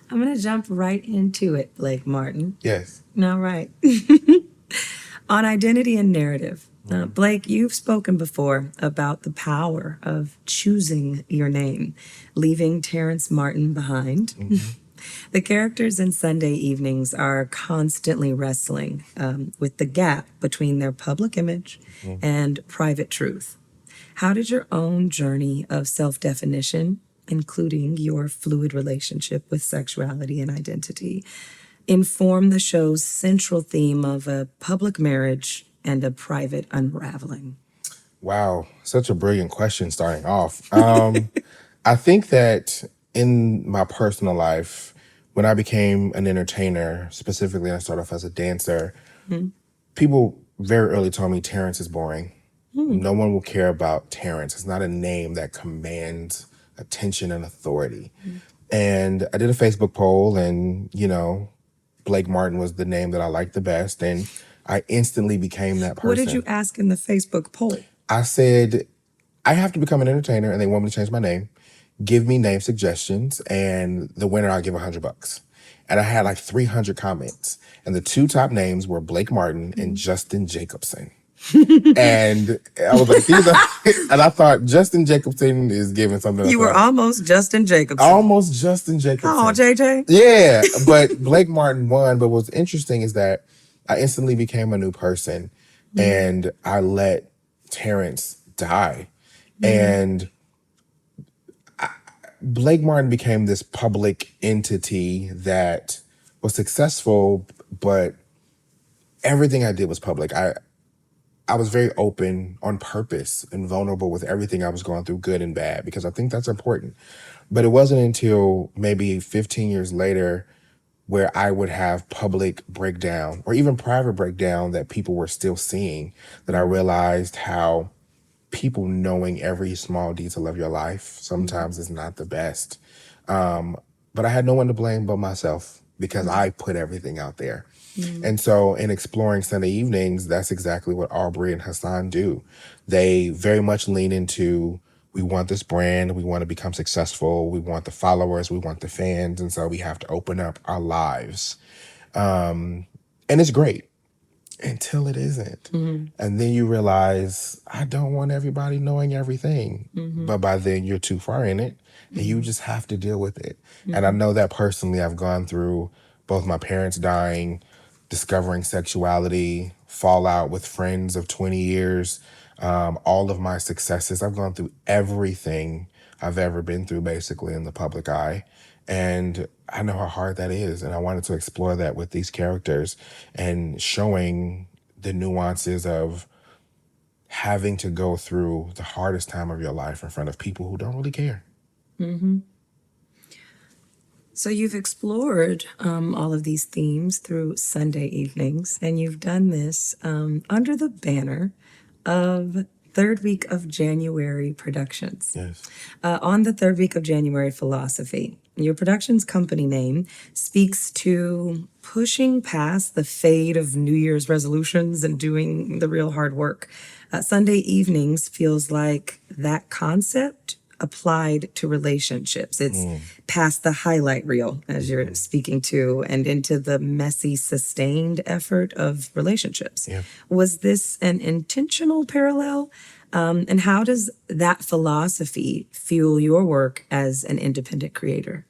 I'm going to jump right into it, Blake Martin. Yes. All right. On identity and narrative. Blake, you've spoken before about the power of choosing your name, leaving Terrence Martin behind. The characters in Sunday Evenings are constantly wrestling with the gap between their public image and private truth. How did your own journey of self definition, including your fluid relationship with sexuality and identity, inform the show's central theme of a public marriage and a private unraveling? Wow, such a brilliant question starting off. I think that in my personal life, when I became an entertainer, specifically I started off as a dancer, people very early told me Terrence is boring. No one will care about Terrence. It's not a name that commands attention and authority. And I did a Facebook poll, and, Blake Martin was the name that I liked the best. And I instantly became that person. What did you ask in the Facebook poll? I said, I have to become an entertainer, and they want me to change my name. Give me name suggestions, and the winner I'll give $100. And I had like 300 comments, and the two top names were Blake Martin and Justin Jacobson. And I was like, these are, and I thought Justin Jacobson is giving something. You were almost Justin Jacobson. Almost Justin Jacobson. Oh, JJ. Yeah, but Blake Martin won. But what's interesting is that I instantly became a new person, and I let Terrence die. And Blake Martin became this public entity that was successful, but everything I did was public. I was very open on purpose and vulnerable with everything I was going through, good and bad, because I think that's important. But it wasn't until maybe 15 years later where I would have public breakdown or even private breakdown that people were still seeing that I realized how people knowing every small detail of your life sometimes is not the best. But I had no one to blame but myself because I put everything out there. And so in exploring Sunday Evenings, that's exactly what Aubrey and Hassan do. They very much lean into, we want this brand, we want to become successful, we want the followers, we want the fans, and so we have to open up our lives. And it's great until it isn't. And then you realize, I don't want everybody knowing everything. But by then you're too far in it, and you just have to deal with it. And I know that personally, I've gone through both my parents dying, discovering sexuality, fallout with friends of 20 years, all of my successes. I've gone through everything I've ever been through, basically, in the public eye. And I know how hard that is. And I wanted to explore that with these characters and showing the nuances of having to go through the hardest time of your life in front of people who don't really care. So you've explored all of these themes through Sunday Evenings, and you've done this under the banner of Third Week of January Productions. Yes. On the Third Week of January Philosophy, your production's company name speaks to pushing past the fade of New Year's resolutions and doing the real hard work. Sunday Evenings feels like that concept applied to relationships. It's past the highlight reel, as you're speaking to, and into the messy, sustained effort of relationships. Yeah. Was this an intentional parallel? And how does that philosophy fuel your work as an independent creator?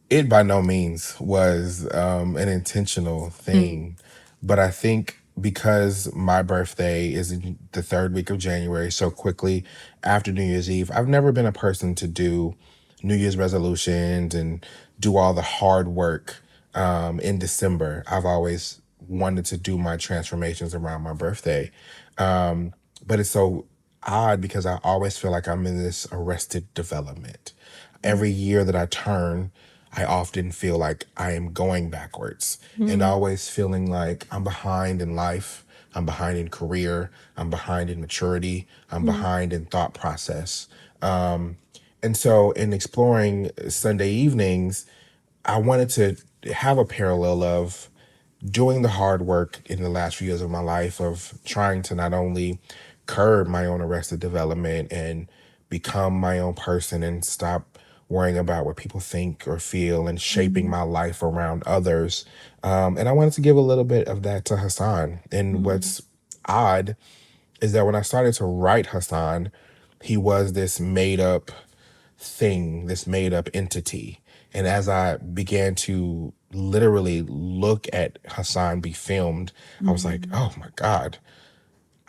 It by no means was an intentional thing, but I think because my birthday is in the third week of January, so quickly after New Year's Eve, I've never been a person to do New Year's resolutions and do all the hard work in December. I've always wanted to do my transformations around my birthday. But it's so odd because I always feel like I'm in this arrested development. Every year that I turn, I often feel like I am going backwards and always feeling like I'm behind in life. I'm behind in career. I'm behind in maturity. I'm behind in thought process. And so in exploring Sunday Evenings, I wanted to have a parallel of doing the hard work in the last few years of my life of trying to not only curb my own arrested development and become my own person and stop worrying about what people think or feel and shaping my life around others. And I wanted to give a little bit of that to Hassan. And what's odd is that when I started to write Hassan, he was this made up thing, this made up entity. And as I began to literally look at Hassan be filmed, I was like, oh my God,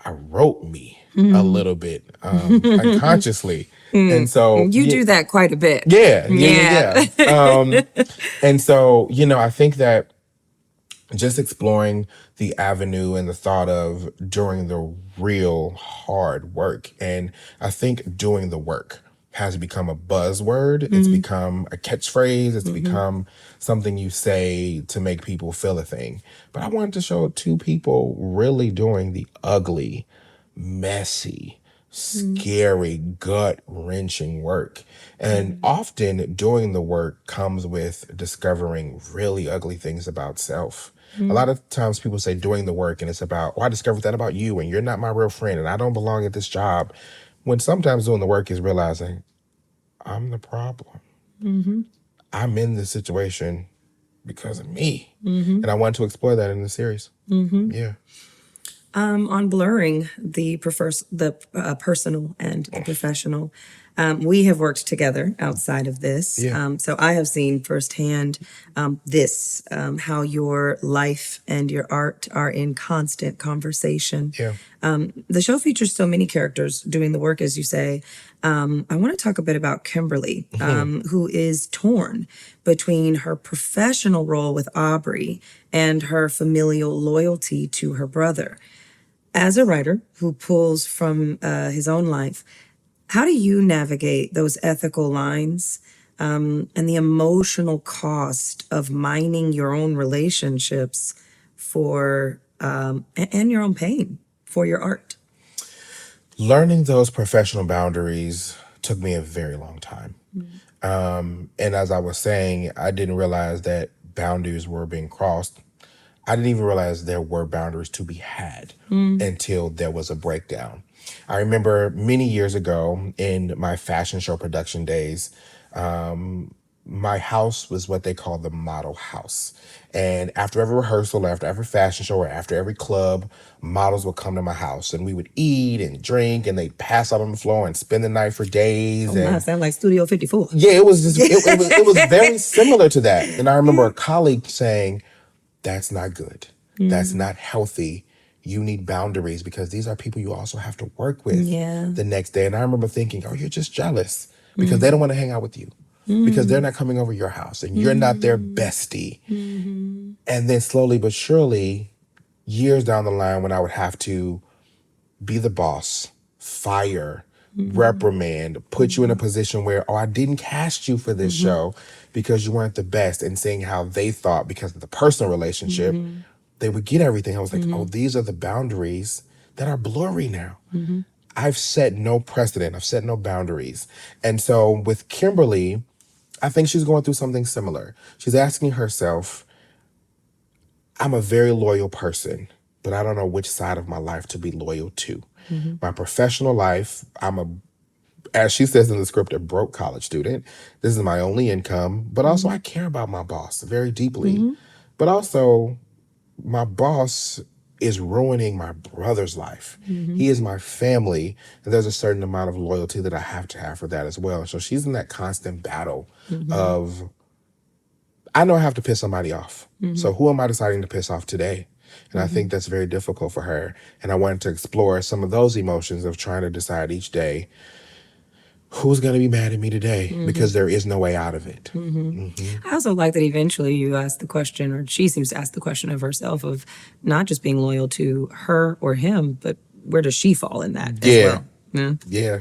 I wrote me a little bit unconsciously. And so, You do that quite a bit. yeah. And so, I think that just exploring the avenue and the thought of doing the real hard work. And I think doing the work has become a buzzword. It's become a catchphrase. It's become something you say to make people feel a thing. But I wanted to show two people really doing the ugly, messy, scary, gut-wrenching work. And often doing the work comes with discovering really ugly things about self. A lot of times people say doing the work and it's about, oh, I discovered that about you and you're not my real friend and I don't belong at this job. When sometimes doing the work is realizing I'm the problem. I'm in this situation because of me. And I want to explore that in the series. Yeah. On blurring the personal and the professional, we have worked together outside of this. Yeah. So I have seen firsthand how your life and your art are in constant conversation. Yeah. The show features so many characters doing the work, as you say. I want to talk a bit about Kimberly, who is torn between her professional role with Aubrey and her familial loyalty to her brother. As a writer who pulls from his own life, how do you navigate those ethical lines and the emotional cost of mining your own relationships for and your own pain for your art? Learning those professional boundaries took me a very long time. And as I was saying, I didn't realize that boundaries were being crossed. I didn't even realize there were boundaries to be had until there was a breakdown. I remember many years ago in my fashion show production days, my house was what they call the model house. And after every rehearsal, after every fashion show, or after every club, models would come to my house and we would eat and drink and they'd pass out on the floor and spend the night for days. Oh, my, sound like Studio 54. Yeah, it was just, it was very similar to that. And I remember a colleague saying, that's not good. That's not healthy. You need boundaries because these are people you also have to work with the next day. And I remember thinking, oh, you're just jealous because they don't want to hang out with you because they're not coming over your house and you're not their bestie. And then slowly but surely, years down the line when I would have to be the boss, fire, reprimand, put you in a position where, oh, I didn't cast you for this show because you weren't the best, and seeing how they thought because of the personal relationship, they would get everything. I was like, oh, these are the boundaries that are blurry now. I've set no precedent. I've set no boundaries. And so with Kimberly, I think she's going through something similar. She's asking herself, I'm a very loyal person, but I don't know which side of my life to be loyal to. My professional life, as she says in the script, a broke college student. This is my only income, but also I care about my boss very deeply. But also, my boss is ruining my brother's life. He is my family, and there's a certain amount of loyalty that I have to have for that as well. So she's in that constant battle of, I know I have to piss somebody off. So who am I deciding to piss off today? And I think that's very difficult for her. And I wanted to explore some of those emotions of trying to decide each day, who's going to be mad at me today? Because there is no way out of it. I also like that eventually you ask the question, or she seems to ask the question of herself, of not just being loyal to her or him, but where does she fall in that as well? Yeah.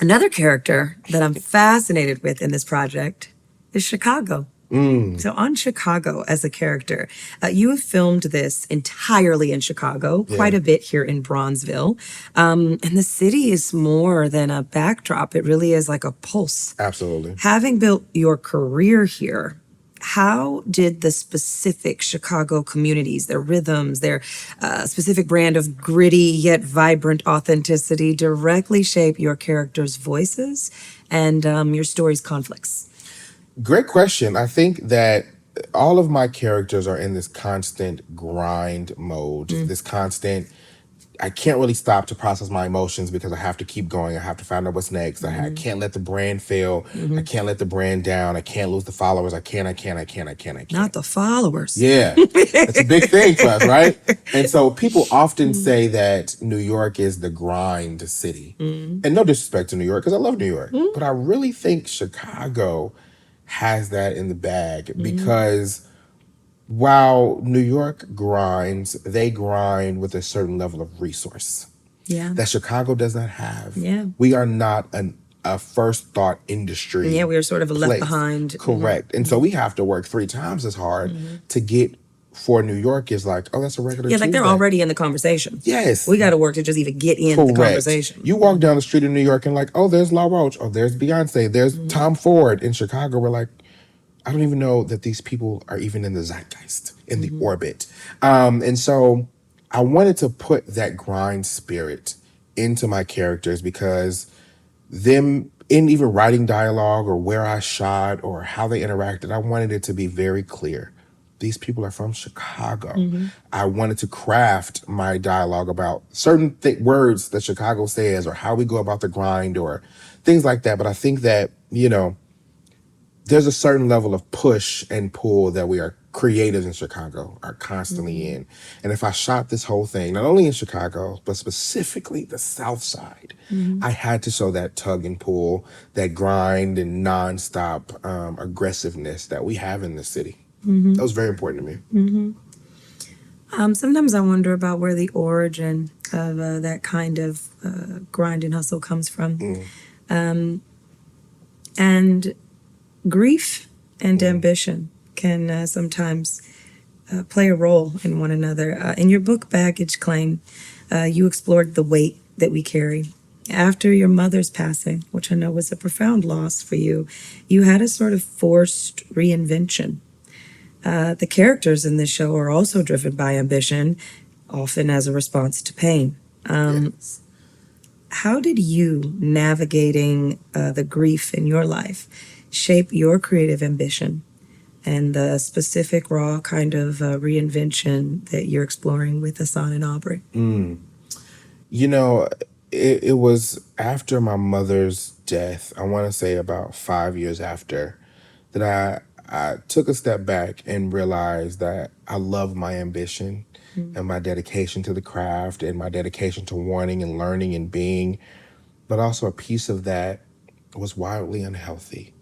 Another character that I'm fascinated with in this project is Chicago. So on Chicago as a character, you have filmed this entirely in Chicago, quite a bit here in Bronzeville. And the city is more than a backdrop. It really is like a pulse. Absolutely. Having built your career here, how did the specific Chicago communities, their rhythms, their specific brand of gritty yet vibrant authenticity directly shape your characters' voices and your story's conflicts? Great question. I think that all of my characters are in this constant grind mode, this constant, I can't really stop to process my emotions because I have to keep going. I have to find out what's next. I can't let the brand fail. I can't let the brand down. I can't lose the followers. I can't. Not the followers. Yeah, it's a big thing for us, right? And so people often say that New York is the grind city. And no disrespect to New York, because I love New York. But I really think Chicago has that in the bag because while New York grinds, they grind with a certain level of resource Yeah. that Chicago does not have. Yeah. We are not a first thought industry. Yeah, we are sort of left place. behind. Correct. And so we have to work 3 times as hard to get for New York is like, oh, that's a regular Yeah, like they're Tuesday. already in the conversation. Yes. We got to work to just even get in the Correct. conversation. You walk down the street in New York and like, oh, there's La Roche. Oh, there's Beyonce. There's Tom Ford. In Chicago, we're like, I don't even know that these people are even in the zeitgeist, in the orbit. And so I wanted to put that grind spirit into my characters because them in even writing dialogue or where I shot or how they interacted, I wanted it to be very clear. These people are from Chicago. I wanted to craft my dialogue about certain words that Chicago says or how we go about the grind or things like that. But I think that, there's a certain level of push and pull that we are creatives in Chicago are constantly in. And if I shot this whole thing, not only in Chicago, but specifically the South Side, I had to show that tug and pull, that grind and nonstop aggressiveness that we have in the city. That was very important to me. Sometimes I wonder about where the origin of that kind of grind and hustle comes from. And grief and ambition can sometimes play a role in one another. In your book, Baggage Claim, you explored the weight that we carry. After your mother's passing, which I know was a profound loss for you, you had a sort of forced reinvention. The characters in this show are also driven by ambition, often as a response to pain. Yes. How did you, navigating the grief in your life, shape your creative ambition and the specific raw kind of reinvention that you're exploring with Hassan and Aubrey? It was after my mother's death, I want to say about 5 years after, that I took a step back and realized that I love my ambition and my dedication to the craft and my dedication to wanting and learning and being, but also a piece of that was wildly unhealthy.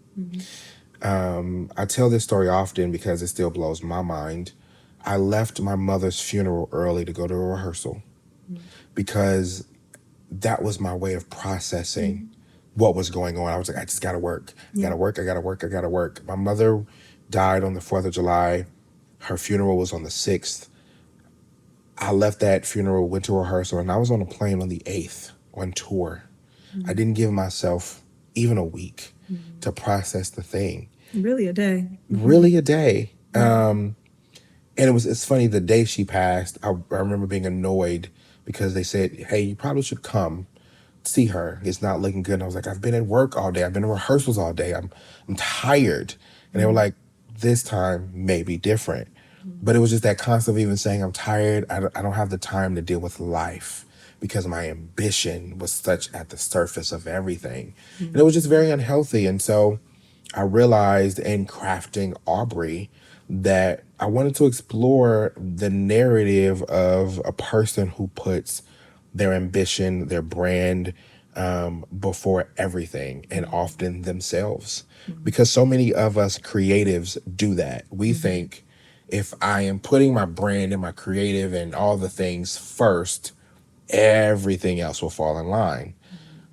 I tell this story often because it still blows my mind. I left my mother's funeral early to go to a rehearsal because that was my way of processing what was going on. I was like, I just gotta work. I gotta work. My mother died on the 4th of July. Her funeral was on the 6th. I left that funeral, went to rehearsal, and I was on a plane on the 8th on tour. I didn't give myself even a week to process the thing. Really a day. Really a day. And it's funny, the day she passed, I remember being annoyed because they said, hey, you probably should come see her. It's not looking good. And I was like, I've been at work all day. I've been in rehearsals all day. I'm tired. And they were like, this time may be different. But it was just that constant of even saying, I'm tired. I don't have the time to deal with life because my ambition was such at the surface of everything. And it was just very unhealthy. And so I realized in crafting Aubrey that I wanted to explore the narrative of a person who puts their ambition, their brand before everything and often themselves. Because so many of us creatives do that. We think if I am putting my brand and my creative and all the things first, everything else will fall in line.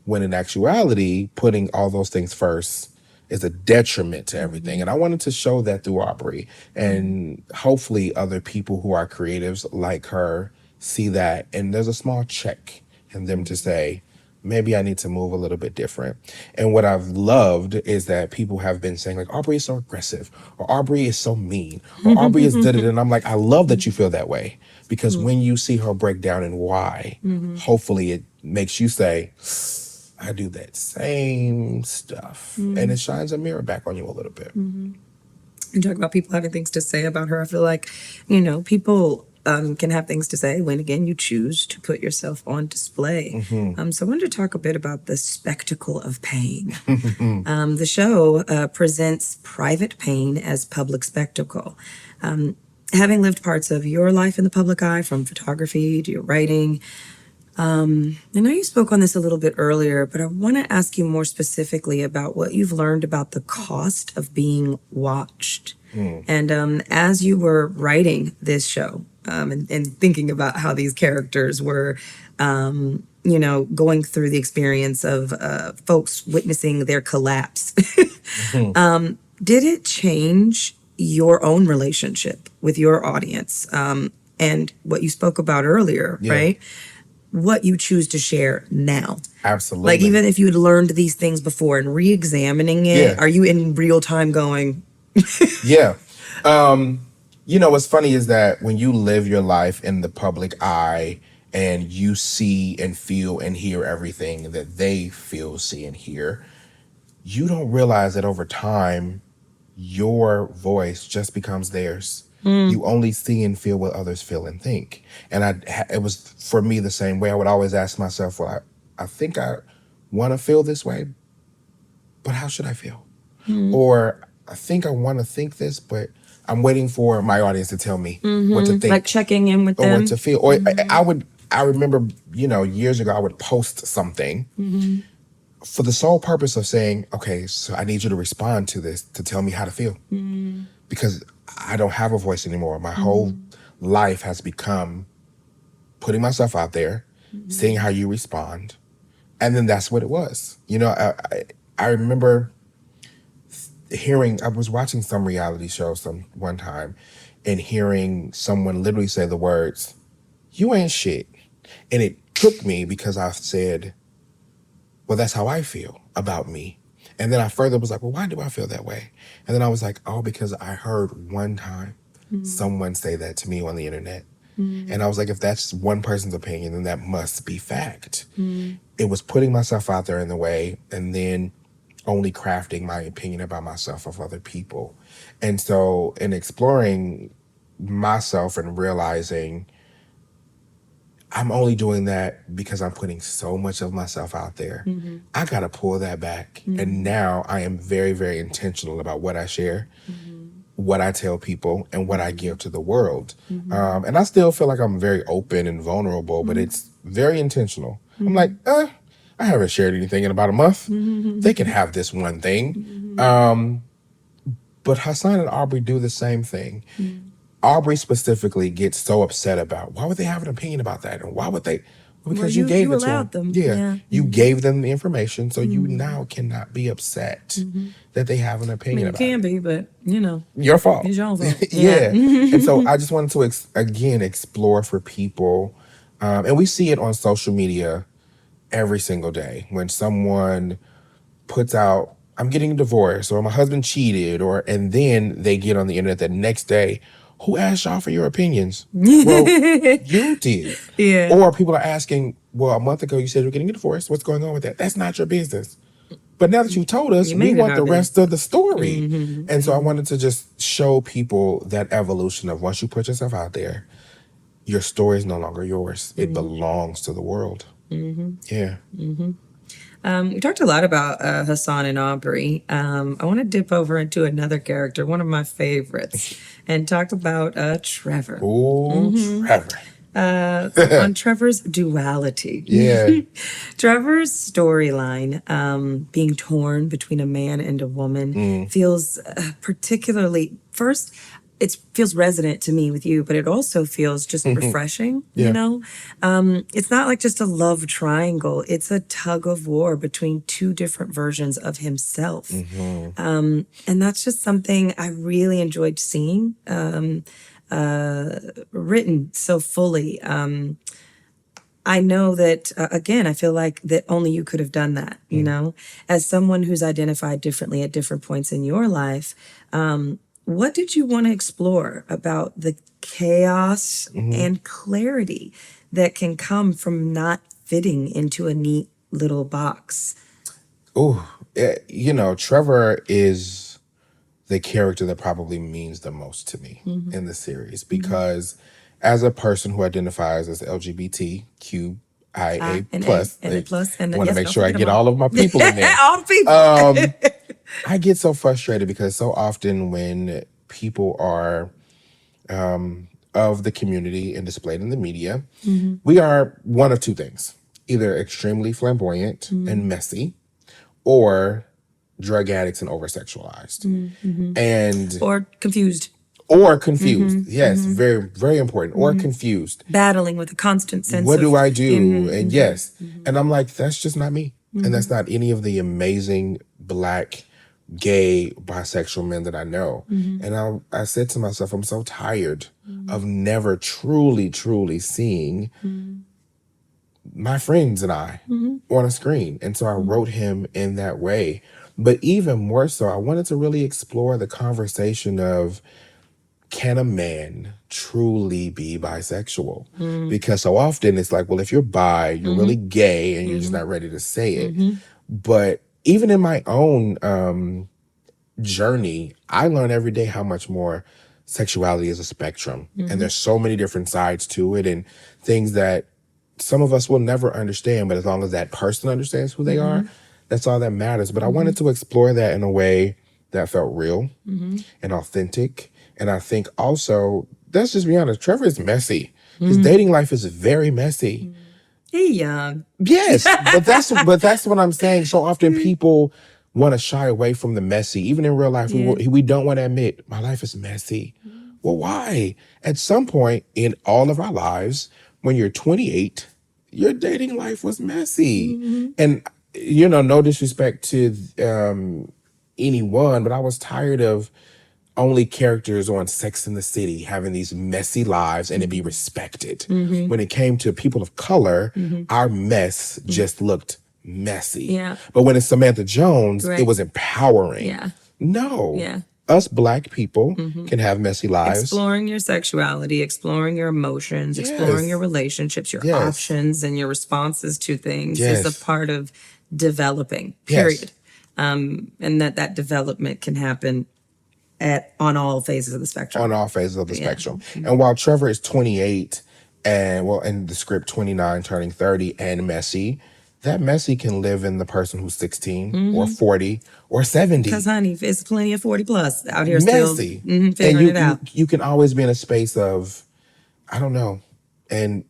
When in actuality, putting all those things first is a detriment to everything. And I wanted to show that through Aubrey. And hopefully other people who are creatives like her see that. And there's a small check in them to say, maybe I need to move a little bit different. And what I've loved is that people have been saying like, Aubrey is so aggressive, or Aubrey is so mean, or Aubrey is da da da. And I'm like, I love that you feel that way, because when you see her break down and why, hopefully it makes you say, I do that same stuff. And it shines a mirror back on you a little bit. You talk about people having things to say about her. I feel like, people can have things to say when, again, you choose to put yourself on display. So I wanted to talk a bit about the spectacle of pain. The show presents private pain as public spectacle. Having lived parts of your life in the public eye, from photography to your writing, I know you spoke on this a little bit earlier, but I want to ask you more specifically about what you've learned about the cost of being watched. And as you were writing this show, and thinking about how these characters were, going through the experience of folks witnessing their collapse, did it change your own relationship with your audience? And what you spoke about earlier, right? What you choose to share now. Absolutely. Like, even if you had learned these things before and re-examining it, are you in real time going? Yeah. What's funny is that when you live your life in the public eye and you see and feel and hear everything that they feel, see, and hear, you don't realize that over time, your voice just becomes theirs. You only see and feel what others feel and think. And it was, for me, the same way. I would always ask myself, well, I think I want to feel this way, but how should I feel? Or I think I want to think this, but I'm waiting for my audience to tell me what to think. Like checking in with or them. what to feel. Or I remember, years ago, I would post something for the sole purpose of saying, okay, so I need you to respond to this to tell me how to feel. Because I don't have a voice anymore. My whole life has become putting myself out there, seeing how you respond. And then that's what it was. I remember I was watching some reality show one time and hearing someone literally say the words, "You ain't shit." And it took me, because I said, well, that's how I feel about me. And then I further was like, well, why do I feel that way? And then I was like, oh, because I heard one time someone say that to me on the internet. And I was like, if that's one person's opinion, then that must be fact. It was putting myself out there in the way, and then only crafting my opinion about myself of other people. And so in exploring myself and realizing I'm only doing that because I'm putting so much of myself out there, I got to pull that back. And now I am very, very intentional about what I share, what I tell people, and what I give to the world. And I still feel like I'm very open and vulnerable, but it's very intentional. I'm like, I haven't shared anything in about a month. They can have this one thing. But Hassan and Aubrey do the same thing. Aubrey specifically gets so upset about, why would they have an opinion about that? And why would they? Well, because you gave you it to allowed them. them. Yeah. You gave them the information, so you now cannot be upset that they have an opinion about it. You can be, but, Your fault. it's your own fault. Yeah. And so I just wanted to, again, explore for people. And we see it on social media every single day when someone puts out, I'm getting a divorce, or my husband cheated, and then they get on the internet the next day, who asked y'all for your opinions? Well, you did. Yeah. Or people are asking, well, a month ago you said you're getting a divorce. What's going on with that? That's not your business. But now that you told us, we want the rest of the story. And so I wanted to just show people that evolution of, once you put yourself out there, your story is no longer yours. It belongs to the world. Yeah. We talked a lot about Hassan and Aubrey. I want to dip over into another character, one of my favorites, and talk about Trevor. Oh, Trevor. On Trevor's duality. Yeah. Trevor's storyline, being torn between a man and a woman, feels particularly, first, it feels resonant to me with you, but it also feels just refreshing, It's not like just a love triangle. It's a tug of war between two different versions of himself. And that's just something I really enjoyed seeing written so fully. I know that, again, I feel like that only you could have done that, you know, as someone who's identified differently at different points in your life. What did you want to explore about the chaos and clarity that can come from not fitting into a neat little box? Oh, Trevor is the character that probably means the most to me in the series because as a person who identifies as LGBTQIA And plus, and a plus, and want to yes, make don't sure I forget them get all. all of my people in there. All the people. I get so frustrated because so often when people are of the community and displayed in the media, we are one of two things: either extremely flamboyant and messy, or drug addicts and over sexualized, and Or confused, or confused. Yes, very very important. Or confused. battling with a constant sense What of, do I do? And yes, and I'm like, that's just not me, and that's not any of the amazing Black, gay, bisexual men that I know. And I said to myself, I'm so tired of never truly seeing my friends and I on a screen. And so I wrote him in that way. But even more so, I wanted to really explore the conversation of, can a man truly be bisexual? Because so often it's like, well, if you're bi, you're really gay and you're just not ready to say it. But even in my own journey, I learn every day how much more sexuality is a spectrum. And there's so many different sides to it and things that some of us will never understand. But as long as that person understands who they are, that's all that matters. But I wanted to explore that in a way that felt real and authentic. And I think also, let's just be honest, Trevor is messy. His dating life is very messy. he young. Yes, but that's what I'm saying. So often people want to shy away from the messy. Even in real life, we don't want to admit my life is messy. Well, why? At some point in all of our lives, when you're 28, your dating life was messy. And no disrespect to anyone, but I was tired of only characters on Sex and the City having these messy lives and it be respected. When it came to people of color, our mess just looked messy. Yeah. But when it's Samantha Jones, Right. it was empowering. Yeah. No. Yeah. Us Black people can have messy lives. Exploring your sexuality, exploring your emotions, exploring your relationships, your Yes. options, and your responses to things Yes. is a part of developing, Yes. period. And that development can happen on all phases of the spectrum. On all phases of the spectrum. And while Trevor is 28 and, well, in the script, 29, turning 30 and messy, that messy can live in the person who's 16 or 40 or 70. Because, honey, it's plenty of 40 plus out here Messy. still And figuring it out. you can always be in a space of, I don't know. And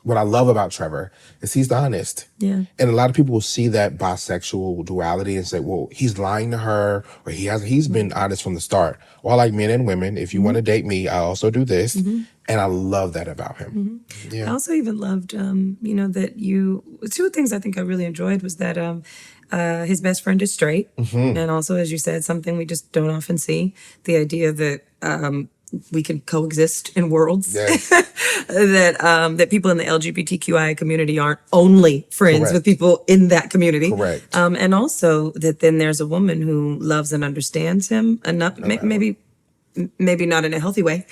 what I love about Trevor is he's honest. Yeah. And a lot of people will see that bisexual duality and say, well, he's lying to her, or he's been honest from the start. Well, like men and women, if you want to date me, I also do this. And I love that about him. I also even loved, that two things I think I really enjoyed was that his best friend is straight. And also, as you said, something we just don't often see, the idea that we can coexist in worlds. Yes. that people in the LGBTQI community aren't only friends Correct. with people in that community. Correct. And also that then there's a woman who loves and understands him enough, maybe not in a healthy way.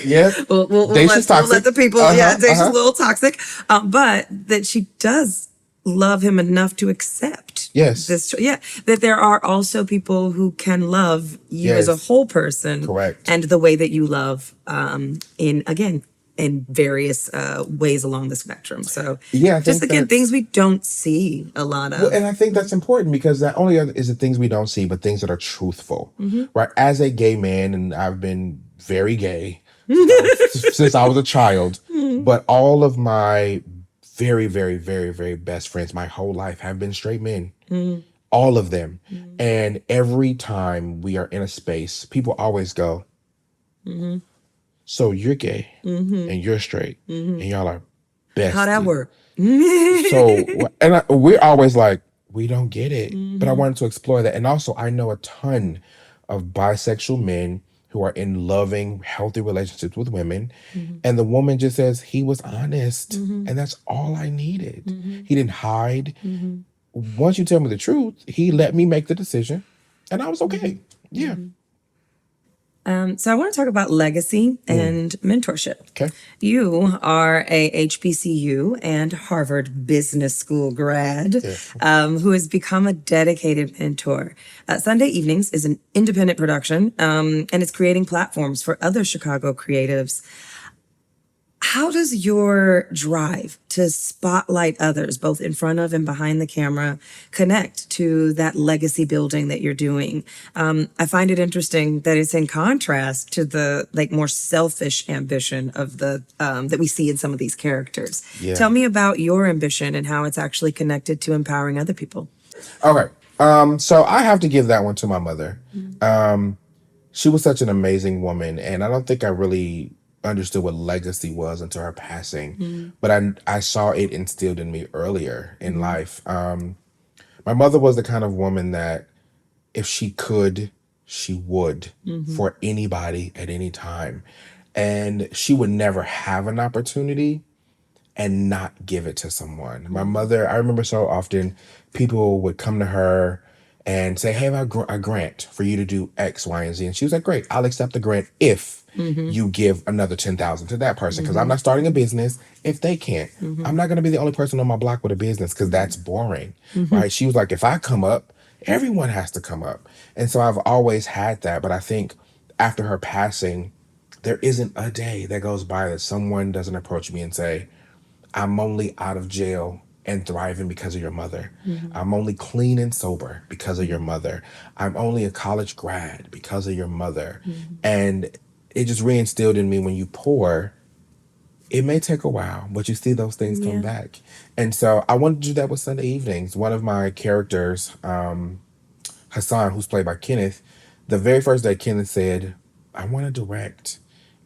Yeah. We'll let the people, Dacia's a little toxic, but that she does love him enough to accept Yes. that there are also people who can love you as a Yes. whole person. Correct. And the way that you love in various ways along the spectrum. So Yeah, I just think again, that's- things we don't see a lot of. Well, and I think that's important because not only is it things we don't see, but things that are truthful. Right? As a gay man, and I've been very gay since I was a child, but all of my very, very, very, very best friends my whole life have been straight men. All of them. And every time we are in a space, people always go, so you're gay and you're straight and y'all are besties. How that work? So, and we're always like, we don't get it. But I wanted to explore that. And also, I know a ton of bisexual men who are in loving, healthy relationships with women. And the woman just says, he was honest. And that's all I needed. He didn't hide. Once you tell me the truth, he let me make the decision. And I was okay. Yeah. So I want to talk about legacy and mentorship. Okay. You are a HBCU and Harvard Business School grad who has become a dedicated mentor. Sunday Evenings is an independent production, and it's creating platforms for other Chicago creatives. How does your drive to spotlight others, both in front of and behind the camera, connect to that legacy building that you're doing? I find it interesting that it's in contrast to the more selfish ambition of the that we see in some of these characters. Yeah. Tell me about your ambition and how it's actually connected to empowering other people. Okay. So I have to give that one to my mother. She was such an amazing woman, and I don't think I really understood what legacy was until her passing. But I saw it instilled in me earlier in life. My mother was the kind of woman that if she could, she would for anybody at any time. And she would never have an opportunity and not give it to someone. My mother, I remember so often people would come to her and say, hey, I have a grant for you to do X, Y, and Z. And she was like, great, I'll accept the grant if you give another 10,000 to that person. Because I'm not starting a business if they can't. I'm not going to be the only person on my block with a business because that's boring, right? She was like, if I come up, everyone has to come up. And so I've always had that. But I think after her passing, there isn't a day that goes by that someone doesn't approach me and say, I'm only out of jail and thriving because of your mother. I'm only clean and sober because of your mother. I'm only a college grad because of your mother. And it just reinstilled in me, when you pour, it may take a while, but you see those things come back. And so I wanted to do that with Sunday Evenings. One of my characters, Hassan, who's played by Kenneth, the very first day Kenneth said, I want to direct.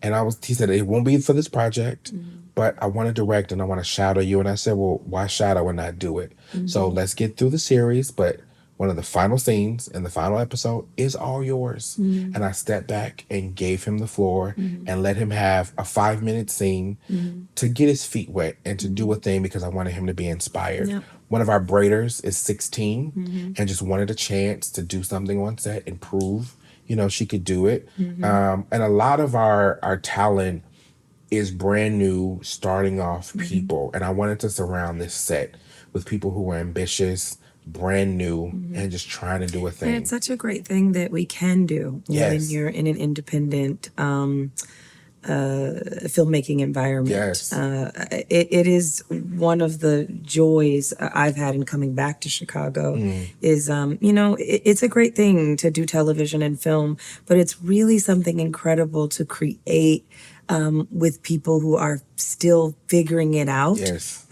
And he said, it won't be for this project, but I want to direct and I want to shadow you. And I said, well, why shadow and not do it? So let's get through the series. But one of the final scenes in the final episode is all yours. And I stepped back and gave him the floor and let him have a 5-minute scene to get his feet wet and to do a thing because I wanted him to be inspired. Yep. One of our braiders is 16 and just wanted a chance to do something on set and prove, she could do it. And a lot of our talent is brand new, starting off people. And I wanted to surround this set with people who were ambitious, brand new, and just trying to do a thing. And it's such a great thing that we can do when you're in an independent filmmaking environment. Yes. It is one of the joys I've had in coming back to Chicago is, it's a great thing to do television and film, but it's really something incredible to create with people who are still figuring it out. Yes.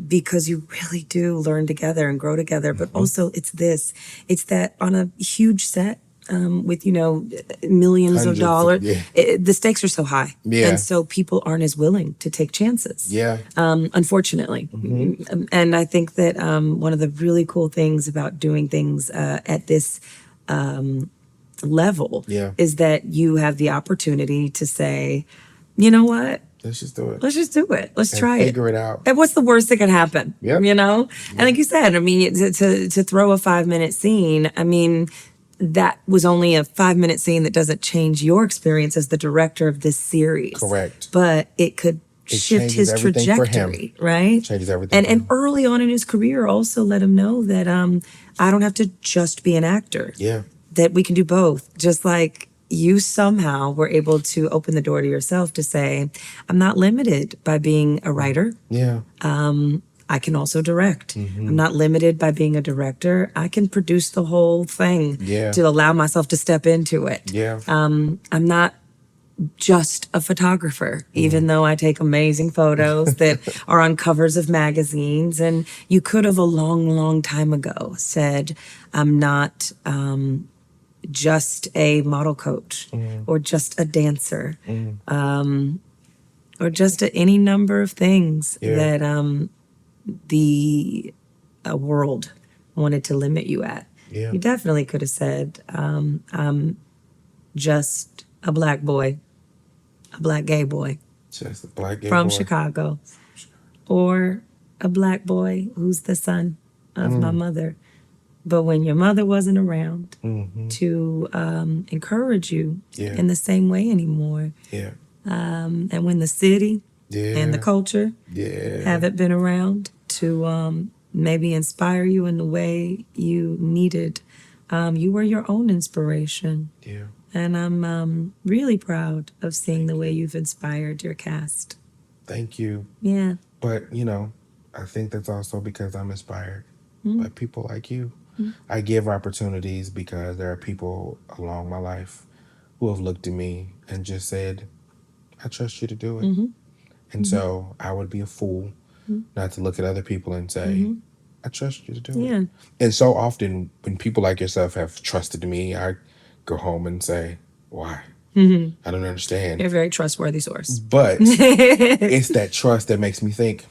Because you really do learn together and grow together. But also it's that on a huge set, with, millions Hundreds of dollars, the stakes are so high. Yeah. And so people aren't as willing to take chances. Yeah. Unfortunately. And I think that one of the really cool things about doing things at this level is that you have the opportunity to say, you know what? Let's just do it. Let's just do it. Let's try it. Figure it out. And what's the worst that can happen? Yep. And like you said, to throw a 5-minute scene, that was only a 5-minute scene that doesn't change your experience as the director of this series. Correct. But it could shift his everything for him. trajectory, right? Changes everything. And early on in his career, also let him know that I don't have to just be an actor. Yeah. That we can do both. Just like you somehow were able to open the door to yourself to say, I'm not limited by being a writer. Yeah. I can also direct. I'm not limited by being a director. I can produce the whole thing to allow myself to step into it. Yeah. I'm not just a photographer, even though I take amazing photos that are on covers of magazines. And you could have a long, long time ago said, I'm not just a model coach or just a dancer or just any number of things that the world wanted to limit you at. Yeah. You definitely could have said, I'm just a black boy, a black gay boy Just a black gay from boy. Chicago, or a black boy who's the son of my mother. But when your mother wasn't around to encourage you Yeah. in the same way anymore, Yeah. and when the city Yeah. and the culture Yeah. haven't been around to maybe inspire you in the way you needed, you were your own inspiration. Yeah. And I'm really proud of seeing the way you've inspired your cast. Thank you. Yeah. But, I think that's also because I'm inspired by people like you. I give opportunities because there are people along my life who have looked at me and just said, I trust you to do it. And so I would be a fool not to look at other people and say, I trust you to do Yeah. it. And so often when people like yourself have trusted me, I go home and say, why? I don't understand. You're a very trustworthy source. But it's that trust that makes me think,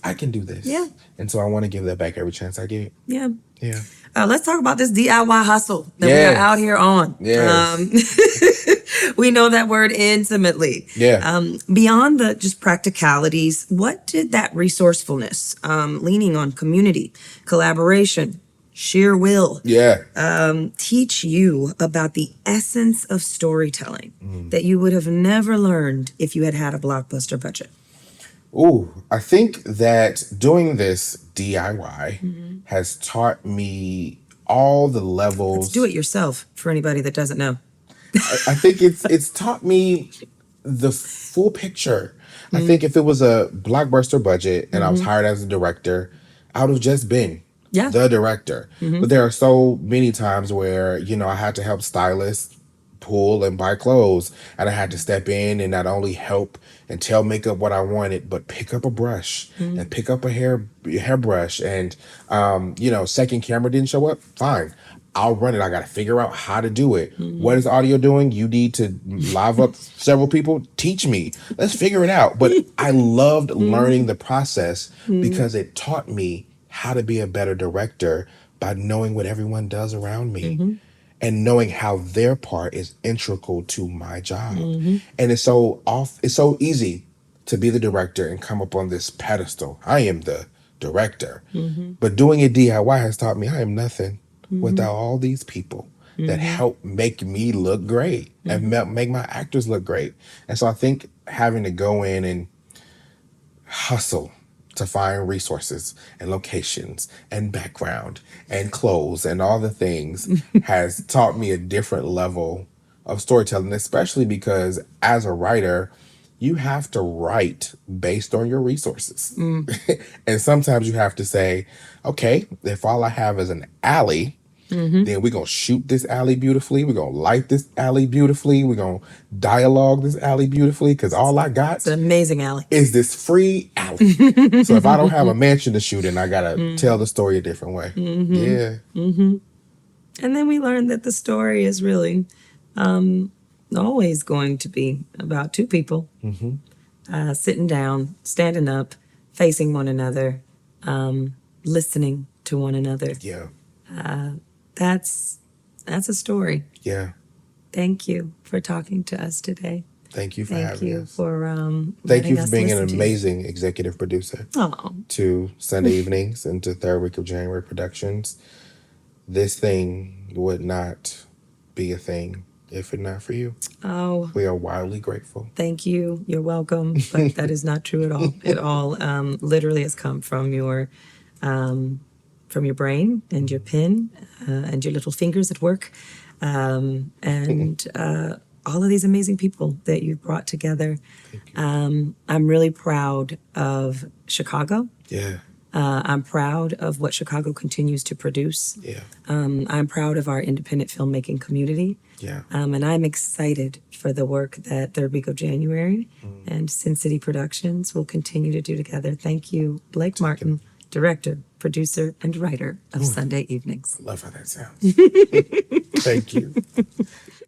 I can do this. Yeah. And so I want to give that back every chance I get. Yeah. Yeah. Let's talk about this DIY hustle that we are Yes. out here on. Yes. We know that word intimately. Yeah. Beyond the just practicalities, what did that resourcefulness, leaning on community, collaboration, sheer will, Yeah. teach you about the essence of storytelling that you would have never learned if you had had a blockbuster budget? Ooh, I think that doing this DIY has taught me all the levels. Do it yourself for anybody that doesn't know. I think it's taught me the full picture. I think if it was a blockbuster budget and I was hired as a director, I would have just been Yeah. the director. But there are so many times where, I had to help stylists pull and buy clothes, and I had to step in and not only help and tell makeup what I wanted, but pick up a brush and pick up a hairbrush. And second camera didn't show up. Fine, I'll run it. I got to figure out how to do it. What is audio doing? You need to live up several people. Teach me. Let's figure it out. But I loved learning the process because it taught me how to be a better director by knowing what everyone does around me. And knowing how their part is integral to my job. And it's so easy to be the director and come up on this pedestal. I am the director. But doing it DIY has taught me I am nothing without all these people that help make me look great and make my actors look great. And so I think having to go in and hustle to find resources and locations and background and clothes and all the things has taught me a different level of storytelling, especially because as a writer, you have to write based on your resources. And sometimes you have to say, okay, if all I have is an alley, then we're going to shoot this alley beautifully. We're going to light this alley beautifully. We're going to dialogue this alley beautifully because all I got It's an amazing alley. is this free alley. So if I don't have a mansion to shoot in, I got to tell the story a different way. Yeah. And then we learned that the story is really always going to be about two people sitting down, standing up, facing one another, listening to one another. Yeah. That's a story. Yeah. Thank you for talking to us today. Thank you for Thank having you us. for Thank you letting for us being an listen to you. amazing executive producer Oh, to Sunday Evenings and to Third Week of January Productions. This thing would not be a thing if it not for you. oh, We are wildly grateful. thank you. You're welcome. But that is not true at all. It all literally has come from your brain and your pen and your little fingers at work, and all of these amazing people that you've brought together. I'm really proud of Chicago. Yeah. I'm proud of what Chicago continues to produce. Yeah. I'm proud of our independent filmmaking community. Yeah. And I'm excited for the work that Third Week of January and Sin City Productions will continue to do together. Thank you, Blake Martin, director, producer, and writer of Sunday Evenings. Love how that sounds. Thank you.